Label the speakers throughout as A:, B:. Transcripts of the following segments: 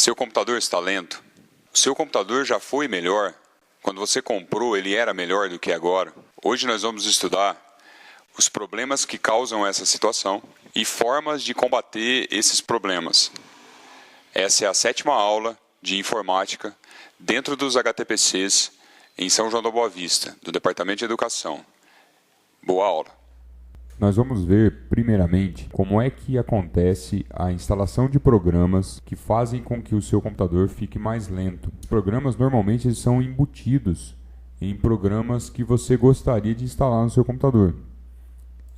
A: Seu computador está lento? O seu computador já foi melhor? Quando você comprou, ele era melhor do que agora? Hoje nós vamos estudar os problemas que causam essa situação e formas de combater esses problemas. Essa é a 7ª aula de informática dentro dos HTPCs em São João da Boa Vista, do Departamento de Educação. Boa aula!
B: Nós vamos ver, primeiramente, como é que acontece a instalação de programas que fazem com que o seu computador fique mais lento. Os programas, normalmente, eles são embutidos em programas que você gostaria de instalar no seu computador.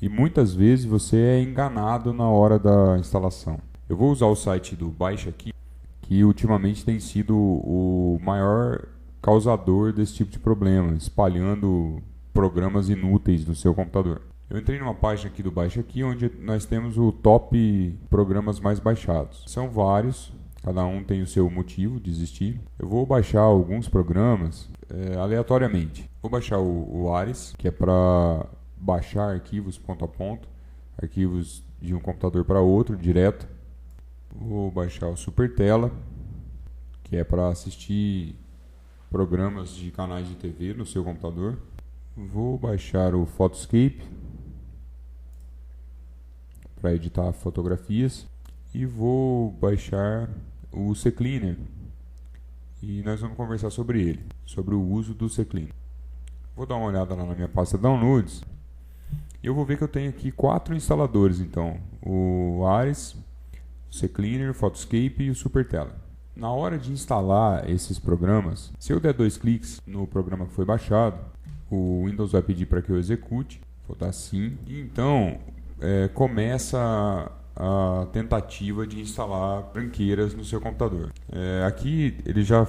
B: E muitas vezes você é enganado na hora da instalação. Eu vou usar o site do Baixa Aqui, que ultimamente tem sido o maior causador desse tipo de problema, espalhando programas inúteis no seu computador. Eu entrei numa página aqui do Baixa Aqui, onde nós temos o top programas mais baixados. São vários, cada um tem o seu motivo de existir. Eu vou baixar alguns programas aleatoriamente. Vou baixar o Ares, que é para baixar arquivos ponto a ponto, arquivos de um computador para outro, direto. Vou baixar o Supertela, que é para assistir programas de canais de TV no seu computador. Vou baixar o Photoscape, para editar fotografias, e vou baixar o CCleaner, e nós vamos conversar sobre ele, sobre o uso do CCleaner. Vou dar uma olhada lá na minha pasta Downloads, e eu vou ver que eu tenho aqui 4 instaladores, então, o Ares, o CCleaner, o Photoscape e o Supertela. Na hora de instalar esses programas, se eu der 2 cliques no programa que foi baixado, o Windows vai pedir para que eu execute, vou dar sim, e então começa a tentativa de instalar tranqueiras no seu computador. Aqui ele já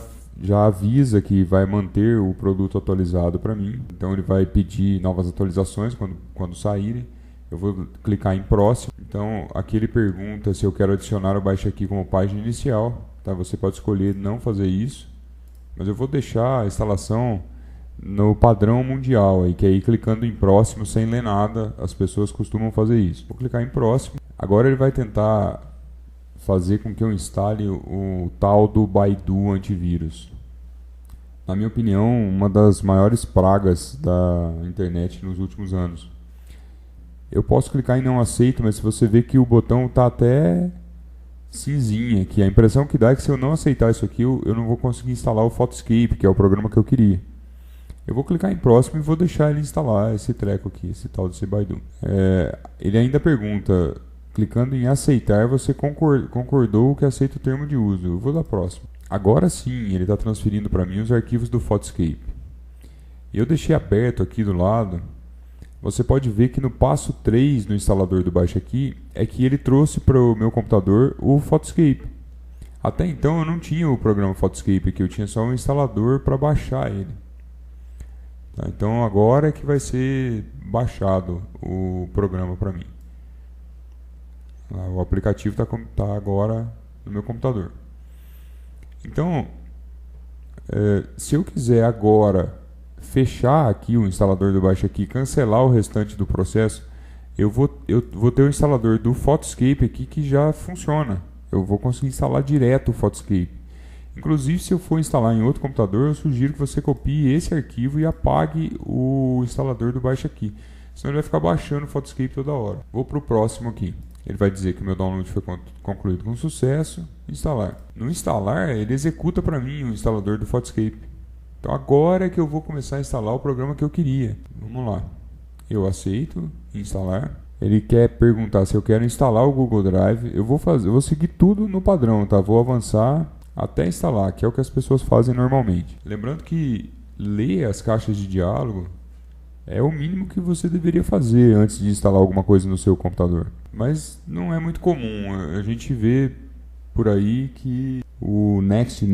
B: avisa que vai manter o produto atualizado para mim, então ele vai pedir novas atualizações quando saírem. Eu vou clicar em próximo, então aqui ele pergunta se eu quero adicionar o Baixa Aqui como página inicial, tá? Você pode escolher não fazer isso, mas eu vou deixar a instalação no padrão mundial, que aí clicando em próximo sem ler nada, as pessoas costumam fazer isso. Vou clicar em próximo. Agora ele vai tentar fazer com que eu instale o tal do Baidu antivírus. Na minha opinião, uma das maiores pragas da internet nos últimos anos. Eu posso clicar em não aceito, mas se você vê que o botão está até cinzinha, que a impressão que dá é que se eu não aceitar isso aqui, eu não vou conseguir instalar o Photoscape, que é o programa que eu queria. Eu vou clicar em próximo e vou deixar ele instalar esse treco aqui, esse tal desse Baidu. Ele ainda pergunta, clicando em aceitar, você concordou que aceita o termo de uso. Eu vou dar próximo. Agora sim, ele está transferindo para mim os arquivos do Photoscape. Eu deixei aberto aqui do lado. Você pode ver que no passo 3 no instalador do Baixa Aqui, é que ele trouxe para o meu computador o Photoscape. Até então eu não tinha o programa Photoscape aqui, eu tinha só um instalador para baixar ele. Tá, então agora é que vai ser baixado o programa para mim. O aplicativo está agora no meu computador. Então, se eu quiser agora fechar aqui o instalador do Baixa Aqui, cancelar o restante do processo, eu vou ter o instalador do Photoscape aqui que já funciona. Eu vou conseguir instalar direto o Photoscape. Inclusive, se eu for instalar em outro computador, eu sugiro que você copie esse arquivo e apague o instalador do Baixa Aqui. Senão ele vai ficar baixando o Photoscape toda hora. Vou para o próximo aqui. Ele vai dizer que o meu download foi concluído com sucesso. Instalar. No instalar, ele executa para mim o instalador do Photoscape. Então agora é que eu vou começar a instalar o programa que eu queria. Vamos lá. Eu aceito instalar. Ele quer perguntar se eu quero instalar o Google Drive. Eu vou seguir tudo no padrão, tá? Vou avançar até instalar, que é o que as pessoas fazem normalmente. Lembrando que ler as caixas de diálogo é o mínimo que você deveria fazer antes de instalar alguma coisa no seu computador. Mas não é muito comum. A gente vê por aí que o next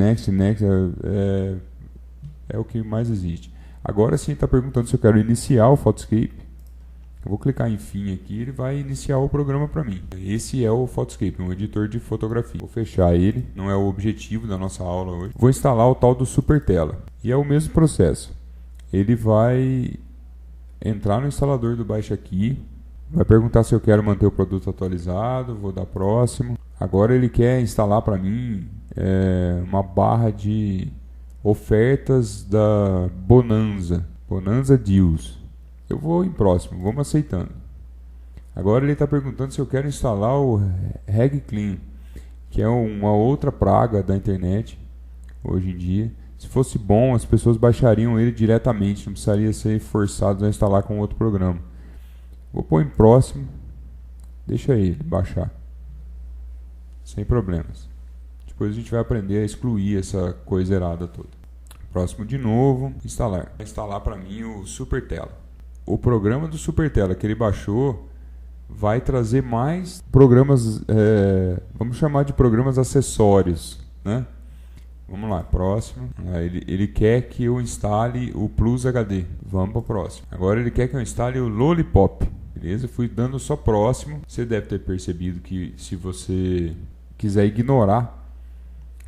B: é o que mais existe. Agora sim está perguntando se eu quero iniciar o Photoscape. Eu vou clicar em fim aqui, ele vai iniciar o programa para mim. Esse é o Photoscape, um editor de fotografia. Vou fechar ele, não é o objetivo da nossa aula hoje. Vou instalar o tal do Supertela. E é o mesmo processo. Ele vai entrar no instalador do Baixa Aqui, vai perguntar se eu quero manter o produto atualizado, vou dar próximo. Agora ele quer instalar para mim uma barra de ofertas da Bonanza Deals. Eu vou em próximo, vamos aceitando. Agora ele está perguntando se eu quero instalar o RegClean, que é uma outra praga da internet hoje em dia. Se fosse bom, as pessoas baixariam ele diretamente, não precisaria ser forçados a instalar com outro programa. Vou pôr em próximo, deixa ele baixar, sem problemas. Depois a gente vai aprender a excluir essa coisa errada toda. Próximo de novo, instalar. Vai instalar para mim o SuperTela. O programa do SuperTela que ele baixou vai trazer mais programas, vamos chamar de programas acessórios, né? Vamos lá, próximo. Ele quer que eu instale o Plus HD. Vamos para o próximo. Agora ele quer que eu instale o Lollipop. Beleza? Fui dando só próximo. Você deve ter percebido que se você quiser ignorar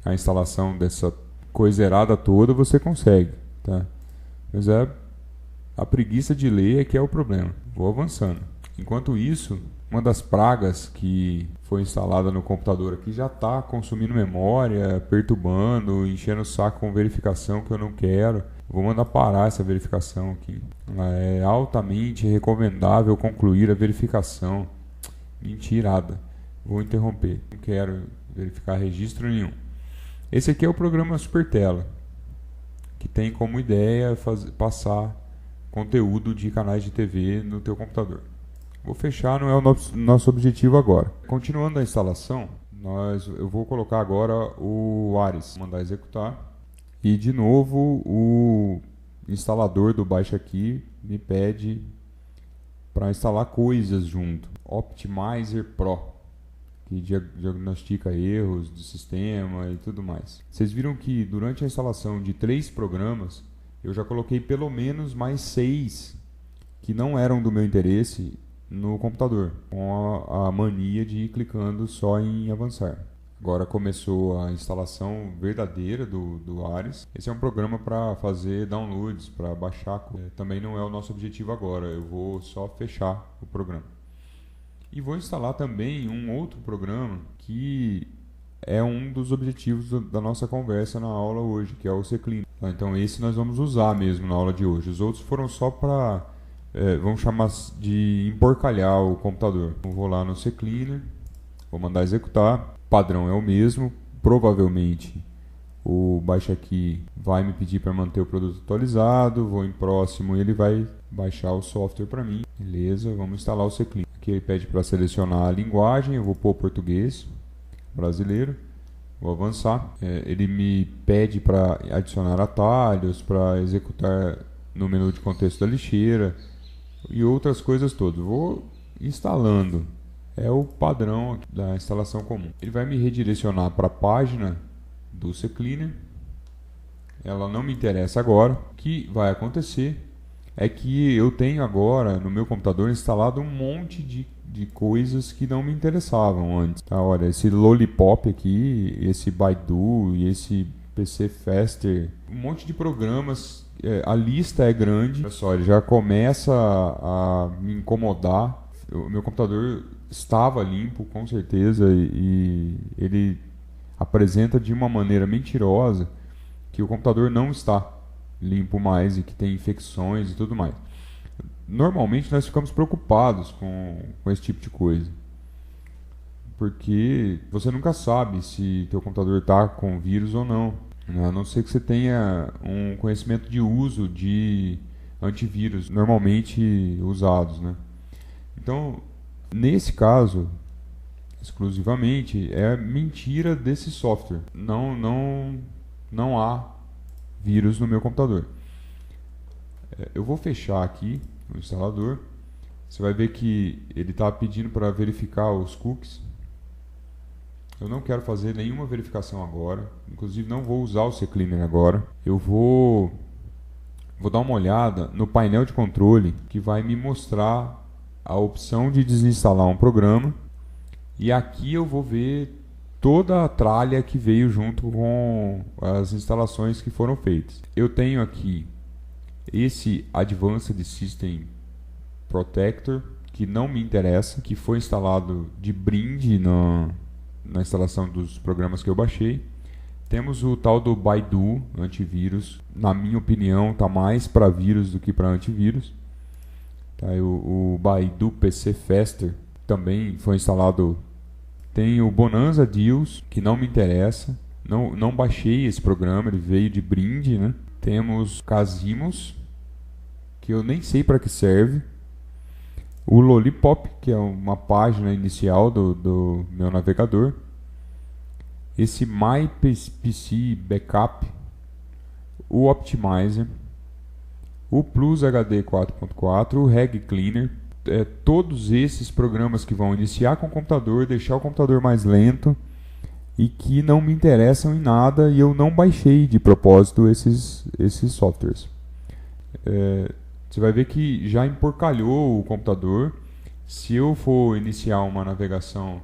B: a instalação dessa coisa errada toda, você consegue, tá? Mas a preguiça de ler é que é o problema. Vou avançando. Enquanto isso, uma das pragas que foi instalada no computador aqui já está consumindo memória, perturbando, enchendo o saco com verificação que eu não quero. Vou mandar parar essa verificação aqui. É altamente recomendável concluir a verificação. Mentirada. Vou interromper. Não quero verificar registro nenhum. Esse aqui é o programa SuperTela, que tem como ideia passar conteúdo de canais de TV no teu computador. Vou fechar, não é o nosso objetivo agora. Continuando a instalação, eu vou colocar agora o Ares, mandar executar. E de novo o instalador do Baixa Aqui me pede para instalar coisas junto. Optimizer Pro, que diagnostica erros do sistema e tudo mais. Vocês viram que durante a instalação de 3 programas, eu já coloquei pelo menos mais 6 que não eram do meu interesse no computador, com a mania de ir clicando só em avançar. Agora começou a instalação verdadeira do Ares. Esse é um programa para fazer downloads, para baixar. Também não é o nosso objetivo agora, eu vou só fechar o programa. E vou instalar também um outro programa que é um dos objetivos da nossa conversa na aula hoje, que é o CCleaner. Então esse nós vamos usar mesmo na aula de hoje. Os outros foram só para, vamos chamar de emporcalhar o computador. Eu vou lá no CCleaner, vou mandar executar. O padrão é o mesmo, provavelmente o Baixa Aqui vai me pedir para manter o produto atualizado. Vou em próximo e ele vai baixar o software para mim. Beleza, vamos instalar o CCleaner. Aqui ele pede para selecionar a linguagem, eu vou pôr português brasileiro, vou avançar. Ele me pede para adicionar atalhos, para executar no menu de contexto da lixeira e outras coisas todas. Vou instalando. É o padrão da instalação comum. Ele vai me redirecionar para a página do CCleaner. Ela não me interessa agora. O que vai acontecer é que eu tenho agora no meu computador instalado um monte de coisas que não me interessavam antes. Tá, olha, esse Lollipop aqui, esse Baidu e esse PC Faster, um monte de programas. A lista é grande. Olha só, ele já começa a me incomodar. O meu computador estava limpo, com certeza, e ele apresenta de uma maneira mentirosa que o computador não está limpo mais e que tem infecções e tudo mais. Normalmente nós ficamos preocupados com esse tipo de coisa, porque você nunca sabe se teu computador está com vírus ou não, a não ser que você tenha um conhecimento de uso de antivírus normalmente usados, né? Então, nesse caso, exclusivamente, é mentira desse software. Não há vírus no meu computador. Eu vou fechar aqui o instalador. Você vai ver que ele está pedindo para verificar os cookies. Eu não quero fazer nenhuma verificação agora. Inclusive, não vou usar o CCleaner agora. Eu vou dar uma olhada no painel de controle que vai me mostrar a opção de desinstalar um programa, e aqui eu vou ver toda a tralha que veio junto com as instalações que foram feitas. Eu tenho aqui esse Advanced System Protector, que não me interessa, que foi instalado de brinde na instalação dos programas que eu baixei. Temos o tal do Baidu antivírus. Na minha opinião, está mais para vírus do que para antivírus. Tá, o Baidu PC Faster também foi instalado. Tem o Bonanza Deals, que não me interessa. Não baixei esse programa, ele veio de brinde, né? Temos Casimos, que eu nem sei para que serve. O Lollipop, que é uma página inicial do meu navegador. Esse MyPC Backup. O Optimizer. O Plus HD 4.4. O Reg Cleaner. Todos esses programas que vão iniciar com o computador, deixar o computador mais lento e que não me interessam em nada, e eu não baixei de propósito esses softwares. Você vai ver que já emporcalhou o computador. Se eu for iniciar uma navegação,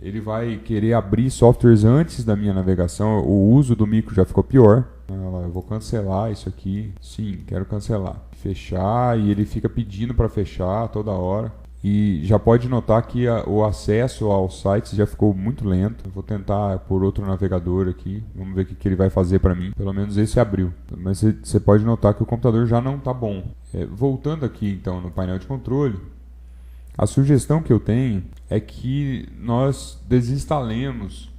B: ele vai querer abrir softwares antes da minha navegação. O uso do micro já ficou pior. Eu vou cancelar isso aqui. Sim, quero cancelar. Fechar, e ele fica pedindo para fechar toda hora. E já pode notar que o acesso aos sites já ficou muito lento. Eu vou tentar por outro navegador aqui. Vamos ver o que ele vai fazer para mim. Pelo menos esse abriu. Mas você pode notar que o computador já não está bom. Voltando aqui então no painel de controle, a sugestão que eu tenho é que nós desinstalemos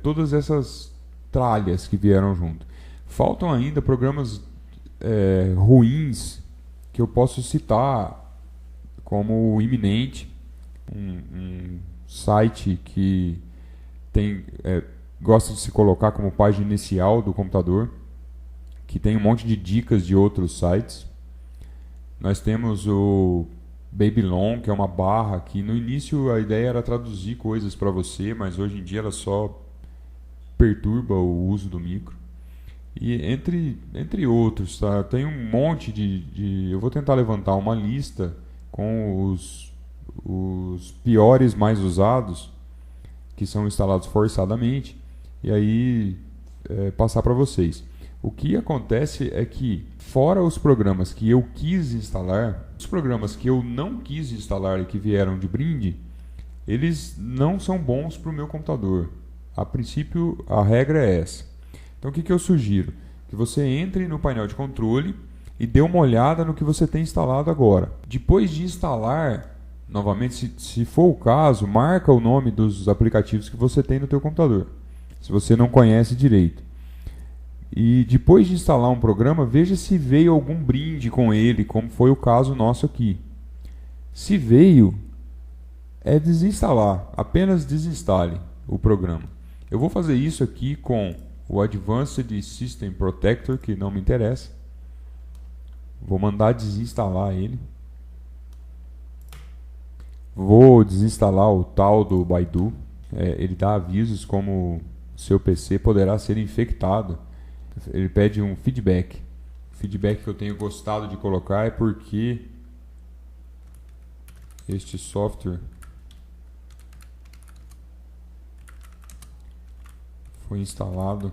B: todas essas tralhas que vieram junto. Faltam ainda programas ruins que eu posso citar, como o Iminente, um site que gosta de se colocar como página inicial do computador, que tem um monte de dicas de outros sites. Nós temos o Babylon, que é uma barra que no início a ideia era traduzir coisas para você, mas hoje em dia ela só perturba o uso do micro. E entre outros, tá? Tem um monte eu vou tentar levantar uma lista com os piores mais usados, que são instalados forçadamente, e aí passar para vocês. O que acontece é que, fora os programas que eu quis instalar, os programas que eu não quis instalar e que vieram de brinde, eles não são bons para o meu computador. A princípio, a regra é essa. Então, o que eu sugiro? Que você entre no painel de controle e dê uma olhada no que você tem instalado agora. Depois de instalar, novamente, se for o caso, marca o nome dos aplicativos que você tem no teu computador, se você não conhece direito. E depois de instalar um programa, veja se veio algum brinde com ele, como foi o caso nosso aqui. Se veio, é desinstalar. Apenas desinstale o programa. Eu vou fazer isso aqui com o Advanced System Protector, que não me interessa. Vou mandar desinstalar ele. Vou desinstalar o tal do Baidu. Ele dá avisos como o seu PC poderá ser infectado. Ele pede um feedback. O feedback que eu tenho gostado de colocar é porque este software foi instalado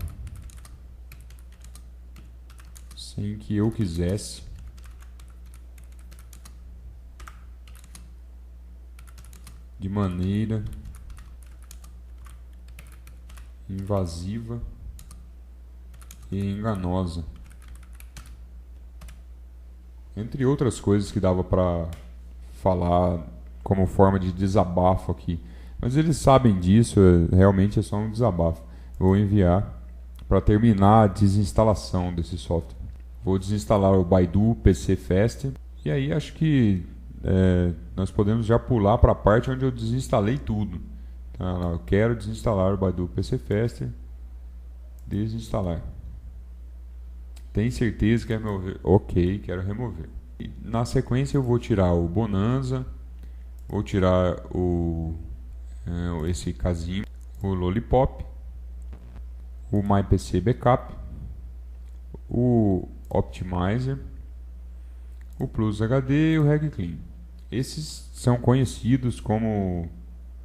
B: sem que eu quisesse. De maneira invasiva e enganosa. Entre outras coisas que dava para falar como forma de desabafo aqui. Mas eles sabem disso, realmente é só um desabafo. Vou enviar para terminar a desinstalação desse software. Vou desinstalar o Baidu PC Faster. E aí acho que nós podemos já pular para a parte onde eu desinstalei tudo. Tá? Eu quero desinstalar o Baidu PC Faster. Desinstalar. Tem certeza que quer remover? Ok, quero remover. E na sequência eu vou tirar o Bonanza, vou tirar esse casinho, o Lollipop, o MyPC Backup, o Optimizer, o Plus HD e o Reg Clean. Esses são conhecidos como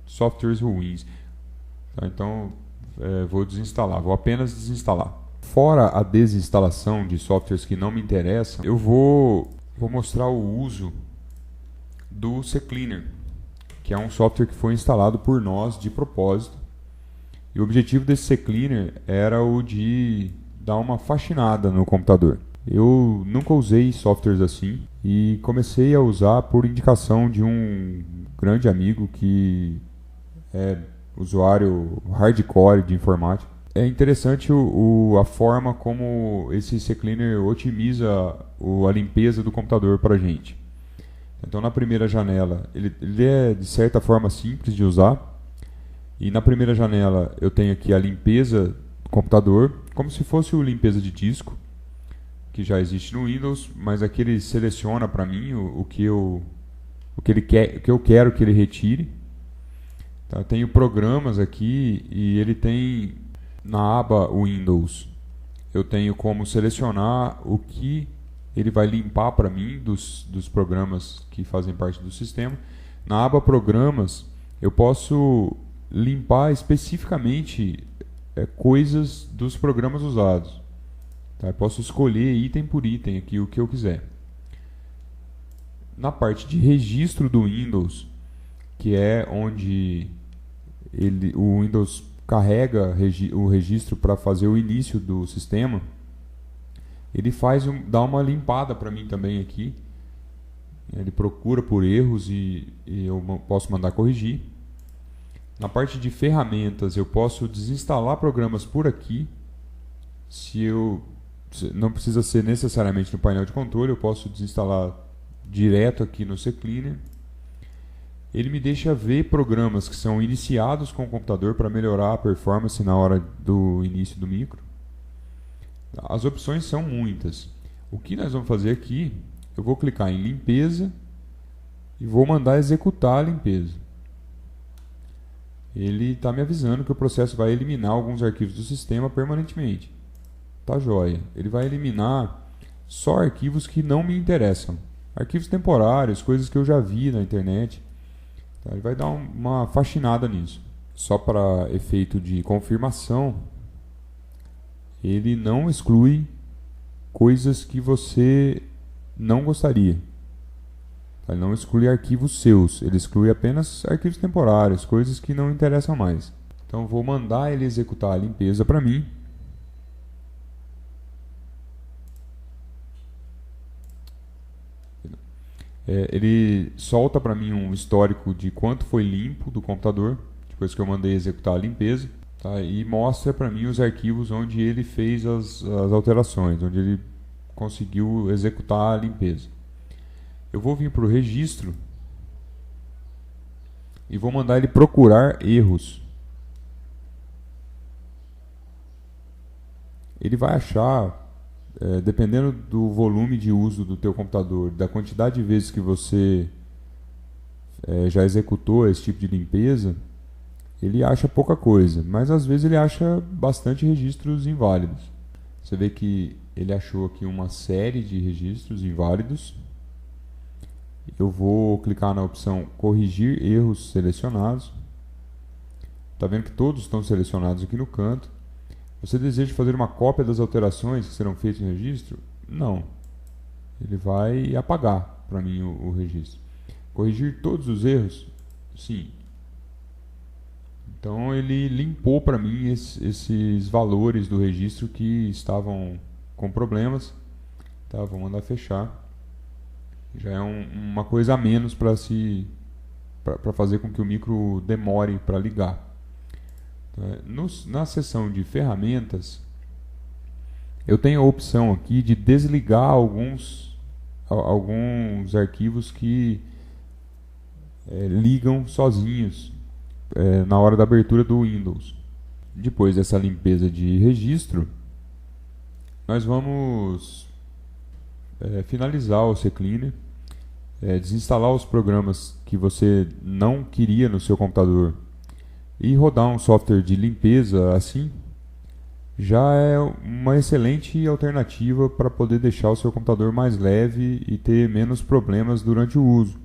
B: softwares ruins. Tá? Então vou desinstalar, vou apenas desinstalar. Fora a desinstalação de softwares que não me interessam, eu vou mostrar o uso do CCleaner, que é um software que foi instalado por nós de propósito. E o objetivo desse CCleaner era o de dar uma faxinada no computador. Eu nunca usei softwares assim e comecei a usar por indicação de um grande amigo que é usuário hardcore de informática. É interessante a forma como esse CCleaner otimiza a limpeza do computador para a gente. Então, na primeira janela, ele é de certa forma simples de usar. E na primeira janela eu tenho aqui a limpeza do computador, como se fosse o limpeza de disco, que já existe no Windows, mas aqui ele seleciona para mim o que eu quero que ele retire. Tá? Eu tenho programas aqui e ele tem na aba Windows, eu tenho como selecionar o que ele vai limpar para mim dos programas que fazem parte do sistema. Na aba Programas, eu posso limpar especificamente coisas dos programas usados. Tá? Eu posso escolher item por item aqui o que eu quiser. Na parte de registro do Windows, que é onde o Windows carrega o registro para fazer o início do sistema, ele dá uma limpada para mim também aqui. Ele procura por erros e eu posso mandar corrigir. Na parte de ferramentas, eu posso desinstalar programas por aqui. Não precisa ser necessariamente no painel de controle, eu posso desinstalar direto aqui no CCleaner. Ele me deixa ver programas que são iniciados com o computador para melhorar a performance na hora do início do micro. As opções são muitas. O que nós vamos fazer aqui, eu vou clicar em limpeza e vou mandar executar a limpeza. Ele está me avisando que o processo vai eliminar alguns arquivos do sistema permanentemente. Tá joia. Ele vai eliminar só arquivos que não me interessam. Arquivos temporários, coisas que eu já vi na internet. Tá? Ele vai dar uma faxinada nisso. Só para efeito de confirmação, ele não exclui coisas que você não gostaria. Ele não exclui arquivos seus, ele exclui apenas arquivos temporários, coisas que não interessam mais. Então vou mandar ele executar a limpeza para mim. Ele solta para mim um histórico de quanto foi limpo do computador, depois que eu mandei executar a limpeza. Tá? E mostra para mim os arquivos onde ele fez as alterações, onde ele conseguiu executar a limpeza. Eu vou vir para o registro e vou mandar ele procurar erros. Ele vai achar, dependendo do volume de uso do teu computador, da quantidade de vezes que você já executou esse tipo de limpeza, ele acha pouca coisa, mas às vezes ele acha bastante registros inválidos. Você vê que ele achou aqui uma série de registros inválidos. Eu vou clicar na opção corrigir erros selecionados. Está vendo que todos estão selecionados aqui no canto. Você deseja fazer uma cópia das alterações que serão feitas no registro? Não. Ele vai apagar para mim o registro. Corrigir todos os erros? Sim. Então ele limpou para mim esses valores do registro que estavam com problemas. Tá, vou mandar fechar. Já é uma coisa a menos para fazer com que o micro demore para ligar. Na seção de ferramentas, eu tenho a opção aqui de desligar alguns arquivos que ligam sozinhos na hora da abertura do Windows. Depois dessa limpeza de registro, nós vamos finalizar o CCleaner, desinstalar os programas que você não queria no seu computador e rodar um software de limpeza assim, já é uma excelente alternativa para poder deixar o seu computador mais leve e ter menos problemas durante o uso.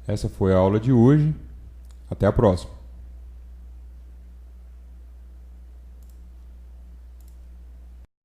B: Essa foi a aula de hoje. Até a próxima.